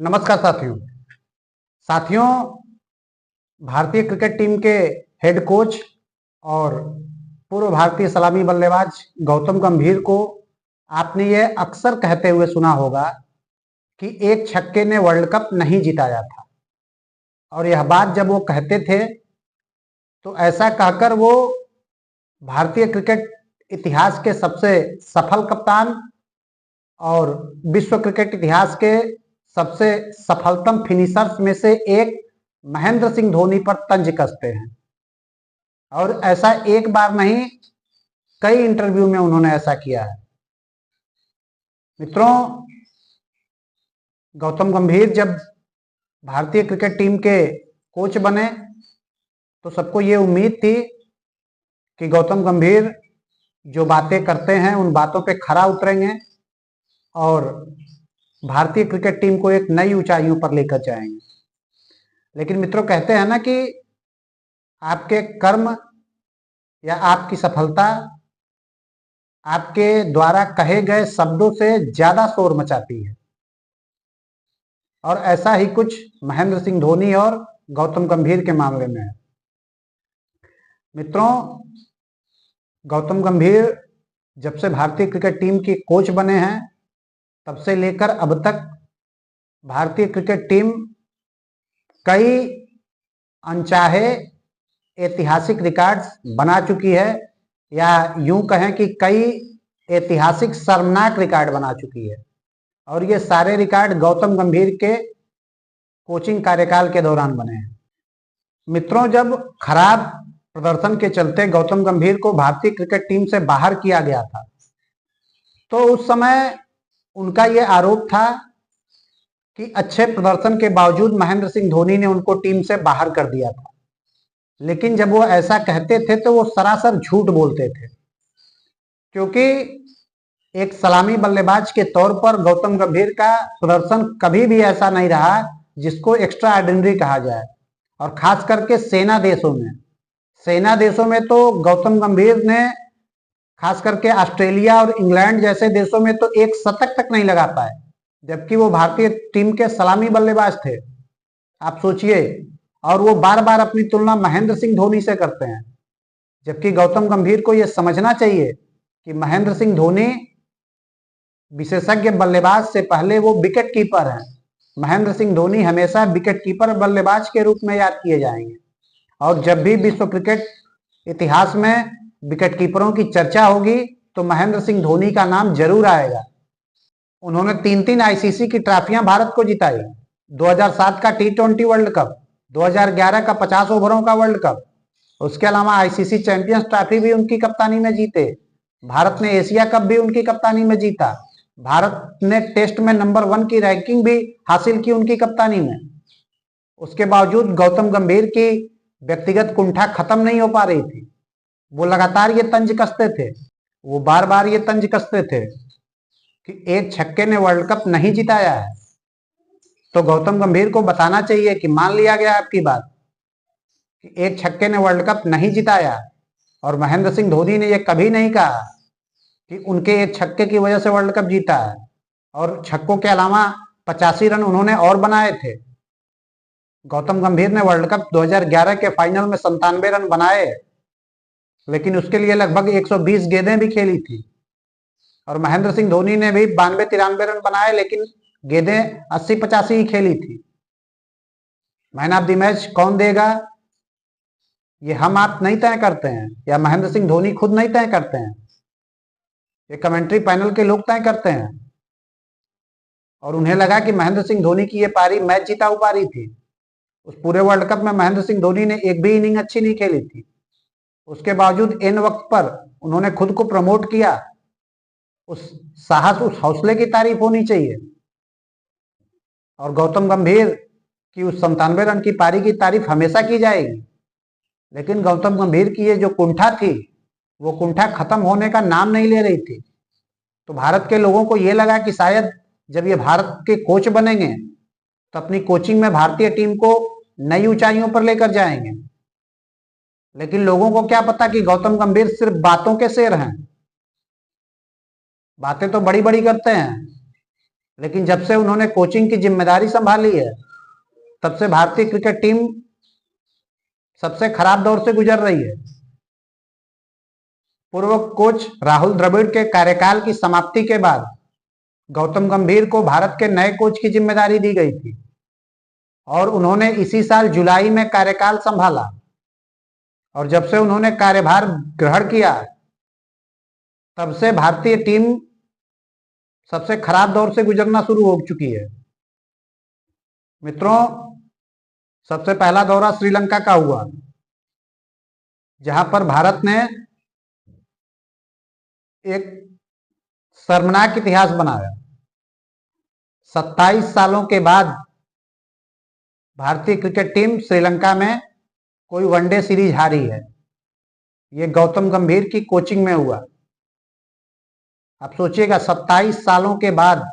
नमस्कार साथियों। साथियों, भारतीय क्रिकेट टीम के हेड कोच और पूर्व भारतीय सलामी बल्लेबाज गौतम गंभीर को आपने ये अक्सर कहते हुए सुना होगा कि एक छक्के ने वर्ल्ड कप नहीं जिताया था। और यह बात जब वो कहते थे तो ऐसा कहकर वो भारतीय क्रिकेट इतिहास के सबसे सफल कप्तान और विश्व क्रिकेट इतिहास के सबसे सफलतम फिनिशर्स में से एक महेंद्र सिंह धोनी पर तंज कसते हैं। और ऐसा एक बार नहीं, कई इंटरव्यू में उन्होंने ऐसा किया है। मित्रों, गौतम गंभीर जब भारतीय क्रिकेट टीम के कोच बने तो सबको ये उम्मीद थी कि गौतम गंभीर जो बातें करते हैं उन बातों पे खरा उतरेंगे और भारतीय क्रिकेट टीम को एक नई ऊंचाइयों पर लेकर जाएंगे। लेकिन मित्रों, कहते हैं ना कि आपके कर्म या आपकी सफलता आपके द्वारा कहे गए शब्दों से ज्यादा शोर मचाती है। और ऐसा ही कुछ महेंद्र सिंह धोनी और गौतम गंभीर के मामले में है। मित्रों, गौतम गंभीर जब से भारतीय क्रिकेट टीम की कोच बने हैं तब से लेकर अब तक भारतीय क्रिकेट टीम कई अनचाहे ऐतिहासिक रिकॉर्ड्स बना चुकी है, या यूं कहें कि कई ऐतिहासिक शर्मनाक रिकॉर्ड बना चुकी है। और ये सारे रिकॉर्ड गौतम गंभीर के कोचिंग कार्यकाल के दौरान बने हैं। मित्रों, जब खराब प्रदर्शन के चलते गौतम गंभीर को भारतीय क्रिकेट टीम से बाहर किया गया था तो उस समय उनका यह आरोप था कि अच्छे प्रदर्शन के बावजूद महेंद्र सिंह धोनी ने उनको टीम से बाहर कर दिया था। लेकिन जब वो ऐसा कहते थे तो वो सरासर झूठ बोलते थे, क्योंकि एक सलामी बल्लेबाज के तौर पर गौतम गंभीर का प्रदर्शन कभी भी ऐसा नहीं रहा जिसको एक्स्ट्रा ऑर्डिनरी कहा जाए। और खास करके सेना देशों में तो गौतम गंभीर ने, खास करके ऑस्ट्रेलिया और इंग्लैंड जैसे देशों में तो एक शतक तक नहीं लगा पाए, जबकि वो भारतीय टीम के सलामी बल्लेबाज थे। आप सोचिए। और वो बार बार अपनी तुलना महेंद्र सिंह धोनी से करते हैं, जबकि गौतम गंभीर को यह समझना चाहिए कि महेंद्र सिंह धोनी विशेषज्ञ बल्लेबाज से पहले वो विकेट कीपर हैं। महेंद्र सिंह धोनी हमेशा विकेट कीपर बल्लेबाज के रूप में याद किए जाएंगे। और जब भी विश्व क्रिकेट इतिहास में विकेट कीपरों की चर्चा होगी तो महेंद्र सिंह धोनी का नाम जरूर आएगा। उन्होंने 3 आईसीसी की ट्रॉफियां भारत को जिताई। 2007 का T20 वर्ल्ड कप, 2011 का 50 ओवरों का वर्ल्ड कप, उसके अलावा आईसीसी चैंपियंस ट्रॉफी भी उनकी कप्तानी में जीते। भारत ने एशिया कप भी उनकी कप्तानी में जीता। भारत ने टेस्ट में नंबर 1 की रैंकिंग भी हासिल की उनकी कप्तानी में। उसके बावजूद गौतम गंभीर की व्यक्तिगत कुंठा खत्म नहीं हो पा रही थी। वो लगातार ये तंज कसते थे, वो बार बार ये तंज कसते थे कि एक छक्के ने वर्ल्ड कप नहीं जिताया है। तो गौतम गंभीर को बताना चाहिए कि मान लिया गया आपकी बात कि एक छक्के ने वर्ल्ड कप नहीं जिताया, और महेंद्र सिंह धोनी ने यह कभी नहीं कहा कि उनके एक छक्के की वजह से वर्ल्ड कप जीता है। और छक्कों के अलावा 85 रन उन्होंने और बनाए थे। गौतम गंभीर ने वर्ल्ड कप 2011 के फाइनल में 97 रन बनाए, लेकिन उसके लिए लगभग 120 गेंदें भी खेली थी। और महेंद्र सिंह धोनी ने भी 92-93 रन बनाए, लेकिन गेंदें 80-85 ही खेली थी। मैन ऑफ द मैच कौन देगा ये हम आप नहीं तय करते हैं, या महेंद्र सिंह धोनी खुद नहीं तय करते हैं, ये कमेंट्री पैनल के लोग तय करते हैं। और उन्हें लगा कि महेंद्र सिंह धोनी की ये पारी मैच जीता पारी थी। उस पूरे वर्ल्ड कप में महेंद्र सिंह धोनी ने एक भी इनिंग अच्छी नहीं खेली थी। उसके बावजूद इन वक्त पर उन्होंने खुद को प्रमोट किया। उस साहस, उस हौसले की तारीफ होनी चाहिए। और गौतम गंभीर की उस 97 रन की पारी की तारीफ हमेशा की जाएगी। लेकिन गौतम गंभीर की ये जो कुंठा थी, वो कुंठा खत्म होने का नाम नहीं ले रही थी। तो भारत के लोगों को ये लगा कि शायद जब ये भारत के कोच बनेंगे तो अपनी कोचिंग में भारतीय टीम को नई ऊंचाइयों पर लेकर जाएंगे। लेकिन लोगों को क्या पता कि गौतम गंभीर सिर्फ बातों के शेर हैं। बातें तो बड़ी बड़ी करते हैं, लेकिन जब से उन्होंने कोचिंग की जिम्मेदारी संभाली है तब से भारतीय क्रिकेट टीम सबसे खराब दौर से गुजर रही है। पूर्व कोच राहुल द्रविड़ के कार्यकाल की समाप्ति के बाद गौतम गंभीर को भारत के नए कोच की जिम्मेदारी दी गई थी और उन्होंने इसी साल जुलाई में कार्यकाल संभाला और जब से उन्होंने कार्यभार ग्रहण किया तब से भारतीय टीम सबसे खराब दौर से गुजरना शुरू हो चुकी है। मित्रों, सबसे पहला दौरा श्रीलंका का हुआ जहां पर भारत ने एक शर्मनाक इतिहास बनाया। 27 सालों के बाद भारतीय क्रिकेट टीम श्रीलंका में कोई वनडे सीरीज हारी है। ये गौतम गंभीर की कोचिंग में हुआ। आप सोचिएगा, 27 सालों के बाद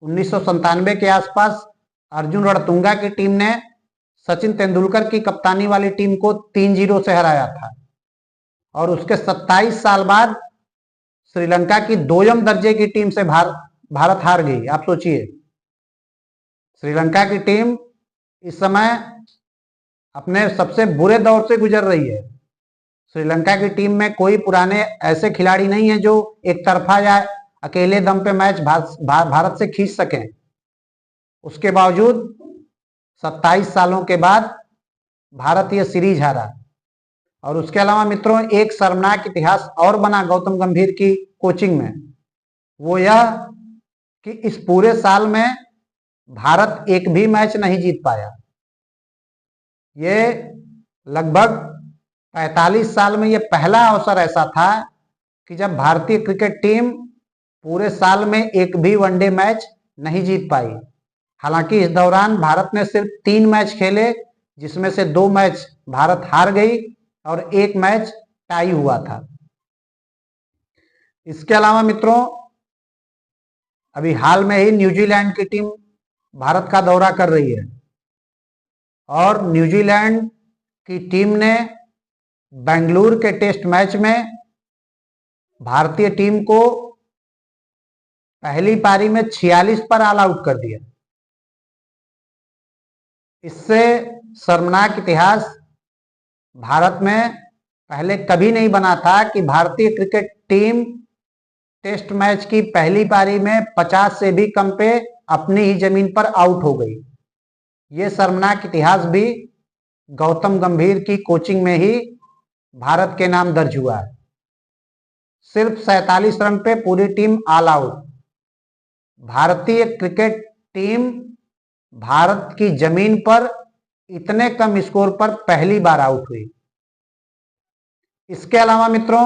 1997 के आसपास अर्जुन रणतुंगा की टीम ने सचिन तेंदुलकर की कप्तानी वाली टीम को 3-0 से हराया था और उसके 27 साल बाद श्रीलंका की दोयम दर्जे की टीम से भारत हार गई। आप सोचिए, श्रीलंका की टीम इस समय अपने सबसे बुरे दौर से गुजर रही है। श्रीलंका की टीम में कोई पुराने ऐसे खिलाड़ी नहीं है जो एक तरफा या अकेले दम पे मैच भारत से खींच सकें। उसके बावजूद 27 सालों के बाद भारत यह सीरीज हारा। और उसके अलावा मित्रों, एक शर्मनाक इतिहास और बना गौतम गंभीर की कोचिंग में। वो यह कि इस पूरे साल में भारत एक भी मैच नहीं जीत पाया। ये लगभग 45 साल में ये पहला अवसर ऐसा था कि जब भारतीय क्रिकेट टीम पूरे साल में एक भी वनडे मैच नहीं जीत पाई। हालांकि इस दौरान भारत ने सिर्फ 3 मैच खेले, जिसमें से 2 मैच भारत हार गई और 1 मैच टाई हुआ था। इसके अलावा मित्रों, अभी हाल में ही न्यूजीलैंड की टीम भारत का दौरा कर रही है और न्यूजीलैंड की टीम ने बेंगलुरु के टेस्ट मैच में भारतीय टीम को पहली पारी में 46 पर ऑल आउट कर दिया। इससे शर्मनाक इतिहास भारत में पहले कभी नहीं बना था कि भारतीय क्रिकेट टीम टेस्ट मैच की पहली पारी में 50 से भी कम पे अपनी ही जमीन पर आउट हो गई। ये शर्मनाक इतिहास भी गौतम गंभीर की कोचिंग में ही भारत के नाम दर्ज हुआ है। सिर्फ 47 रन पे पूरी टीम ऑल आउट। भारतीय क्रिकेट टीम भारत की जमीन पर इतने कम स्कोर पर पहली बार आउट हुई। इसके अलावा मित्रों,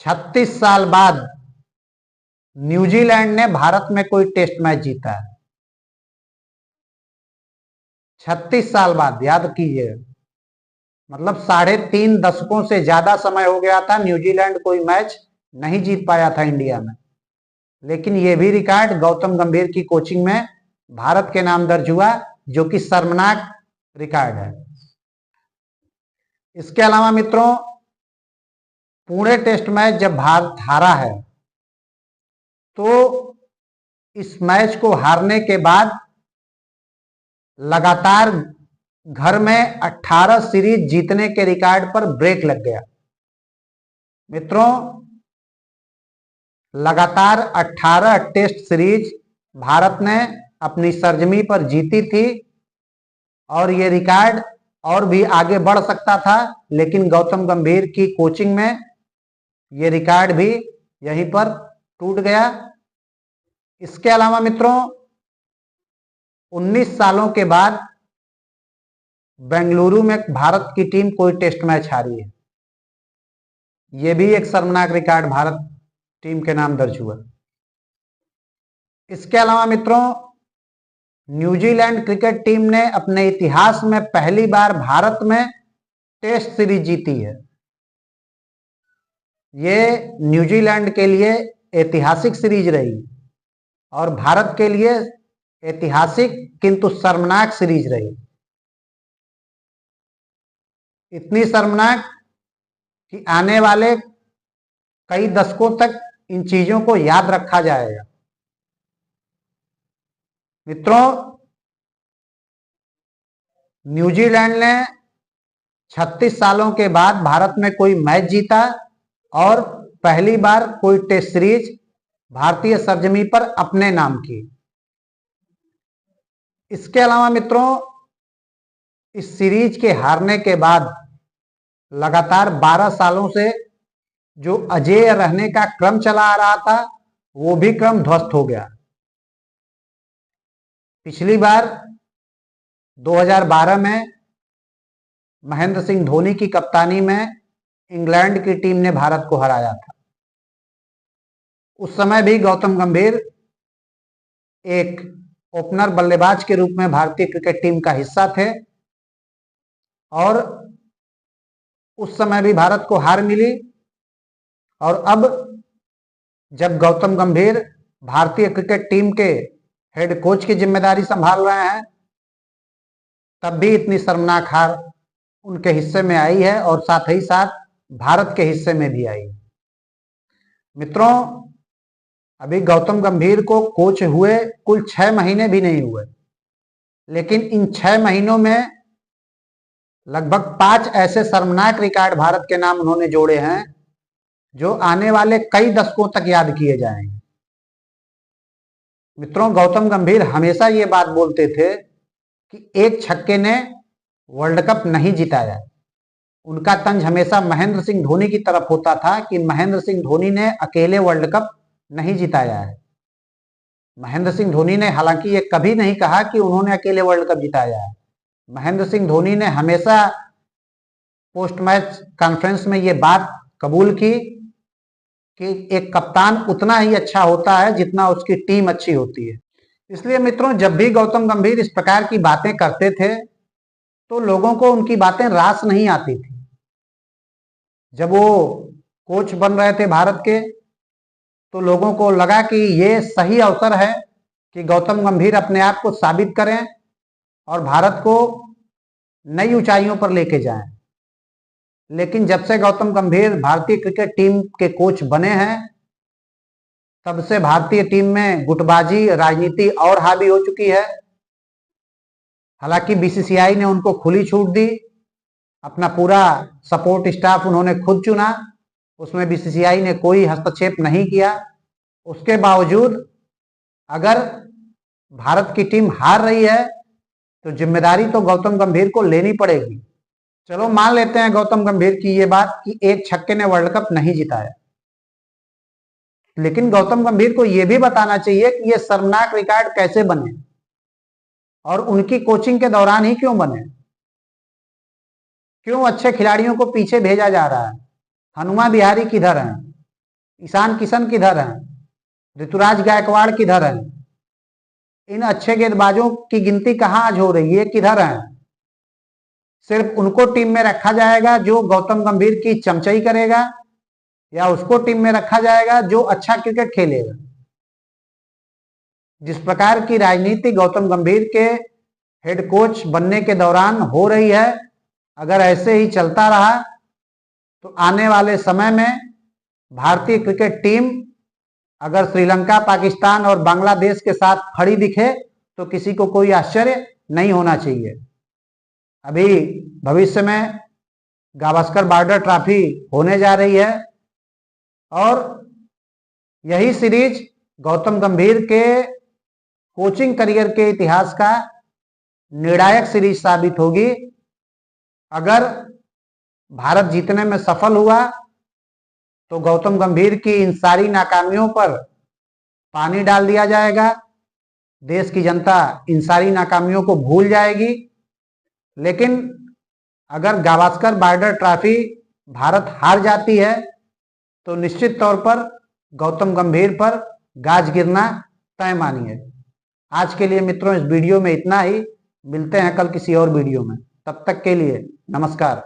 36 साल बाद न्यूजीलैंड ने भारत में कोई टेस्ट मैच जीता है। 36 साल बाद, याद कीजिए, मतलब 3.5 दशकों से ज्यादा समय हो गया था न्यूजीलैंड कोई मैच नहीं जीत पाया था इंडिया में। लेकिन यह भी रिकॉर्ड गौतम गंभीर की कोचिंग में भारत के नाम दर्ज हुआ, जो कि शर्मनाक रिकॉर्ड है। इसके अलावा मित्रों, पुणे टेस्ट मैच जब भारत हारा है तो इस मैच को हारने के बाद लगातार घर में 18 सीरीज जीतने के रिकॉर्ड पर ब्रेक लग गया। मित्रों, लगातार 18 टेस्ट सीरीज भारत ने अपनी सरजमी पर जीती थी और ये रिकॉर्ड और भी आगे बढ़ सकता था, लेकिन गौतम गंभीर की कोचिंग में ये रिकॉर्ड भी यहीं पर टूट गया। इसके अलावा मित्रों, 19 सालों के बाद बेंगलुरु में भारत की टीम कोई टेस्ट मैच हारी है। यह भी एक शर्मनाक रिकॉर्ड भारत टीम के नाम दर्ज हुआ। इसके अलावा मित्रों, न्यूजीलैंड क्रिकेट टीम ने अपने इतिहास में पहली बार भारत में टेस्ट सीरीज जीती है। ये न्यूजीलैंड के लिए ऐतिहासिक सीरीज रही और भारत के लिए ऐतिहासिक किंतु शर्मनाक सीरीज रही। इतनी शर्मनाक कि आने वाले कई दशकों तक इन चीजों को याद रखा जाएगा। मित्रों, न्यूजीलैंड ने 36 सालों के बाद भारत में कोई मैच जीता और पहली बार कोई टेस्ट सीरीज भारतीय सरजमी पर अपने नाम की। इसके अलावा मित्रों, इस सीरीज के हारने के बाद लगातार 12 सालों से जो अजेय रहने का क्रम चला आ रहा था, वो भी क्रम ध्वस्त हो गया। पिछली बार 2012 में महेंद्र सिंह धोनी की कप्तानी में इंग्लैंड की टीम ने भारत को हराया था। उस समय भी गौतम गंभीर एक ओपनर बल्लेबाज के रूप में भारतीय क्रिकेट टीम का हिस्सा थे और उस समय भी भारत को हार मिली। और अब जब गौतम गंभीर भारतीय क्रिकेट टीम के हेड कोच की जिम्मेदारी संभाल रहे हैं, तब भी इतनी शर्मनाक हार उनके हिस्से में आई है और साथ ही साथ भारत के हिस्से में भी आई। मित्रों, अभी गौतम गंभीर को कोच हुए कुल 6 महीने भी नहीं हुए, लेकिन इन 6 महीनों में लगभग 5 ऐसे शर्मनाक रिकॉर्ड भारत के नाम उन्होंने जोड़े हैं जो आने वाले कई दशकों तक याद किए जाएंगे। मित्रों, गौतम गंभीर हमेशा ये बात बोलते थे कि एक छक्के ने वर्ल्ड कप नहीं जिताया। उनका तंज हमेशा महेंद्र सिंह धोनी की तरफ होता था कि महेंद्र सिंह धोनी ने अकेले वर्ल्ड कप नहीं जिताया है। महेंद्र सिंह धोनी ने हालांकि ये कभी नहीं कहा कि उन्होंने अकेले वर्ल्ड कप जिताया है। महेंद्र सिंह धोनी ने हमेशा पोस्ट मैच कॉन्फ्रेंस में ये बात कबूल की कि एक कप्तान उतना ही अच्छा होता है जितना उसकी टीम अच्छी होती है। इसलिए मित्रों, जब भी गौतम गंभीर इस प्रकार की बातें करते थे तो लोगों को उनकी बातें रास नहीं आती थी। जब वो कोच बन रहे थे भारत के, तो लोगों को लगा कि ये सही अवसर है कि गौतम गंभीर अपने आप को साबित करें और भारत को नई ऊंचाइयों पर लेके जाएं। लेकिन जब से गौतम गंभीर भारतीय क्रिकेट टीम के कोच बने हैं, तब से भारतीय टीम में गुटबाजी, राजनीति और हावी हो चुकी है। हालांकि बीसीसीआई ने उनको खुली छूट दी, अपना पूरा सपोर्ट स्टाफ उन्होंने खुद चुना, उसमें बीसीसीआई ने कोई हस्तक्षेप नहीं किया। उसके बावजूद अगर भारत की टीम हार रही है तो जिम्मेदारी तो गौतम गंभीर को लेनी पड़ेगी। चलो मान लेते हैं गौतम गंभीर की ये बात कि एक छक्के ने वर्ल्ड कप नहीं जिताया, लेकिन गौतम गंभीर को यह भी बताना चाहिए कि ये शर्मनाक रिकॉर्ड कैसे बने और उनकी कोचिंग के दौरान ही क्यों बने। क्यों अच्छे खिलाड़ियों को पीछे भेजा जा रहा है? हनुमा विहारी किधर हैं? ईशान किशन किधर हैं? ऋतुराज गायकवाड़ किधर हैं? इन अच्छे गेंदबाजों की गिनती कहां आज हो रही है? किधर हैं? सिर्फ उनको टीम में रखा जाएगा जो गौतम गंभीर की चमचाई करेगा, या उसको टीम में रखा जाएगा जो अच्छा क्रिकेट खेलेगा? जिस प्रकार की राजनीति गौतम गंभीर के हेड कोच बनने के दौरान हो रही है, अगर ऐसे ही चलता रहा तो आने वाले समय में भारतीय क्रिकेट टीम अगर श्रीलंका, पाकिस्तान और बांग्लादेश के साथ खड़ी दिखे तो किसी को कोई आश्चर्य नहीं होना चाहिए। अभी भविष्य में गावस्कर बॉर्डर ट्रॉफी होने जा रही है और यही सीरीज गौतम गंभीर के कोचिंग करियर के इतिहास का निर्णायक सीरीज साबित होगी। अगर भारत जीतने में सफल हुआ तो गौतम गंभीर की इन सारी नाकामियों पर पानी डाल दिया जाएगा, देश की जनता इन सारी नाकामियों को भूल जाएगी। लेकिन अगर गावस्कर बॉर्डर ट्रॉफी भारत हार जाती है तो निश्चित तौर पर गौतम गंभीर पर गाज गिरना तय मानिए। आज के लिए मित्रों इस वीडियो में इतना ही। मिलते हैं कल किसी और वीडियो में, तब तक के लिए नमस्कार।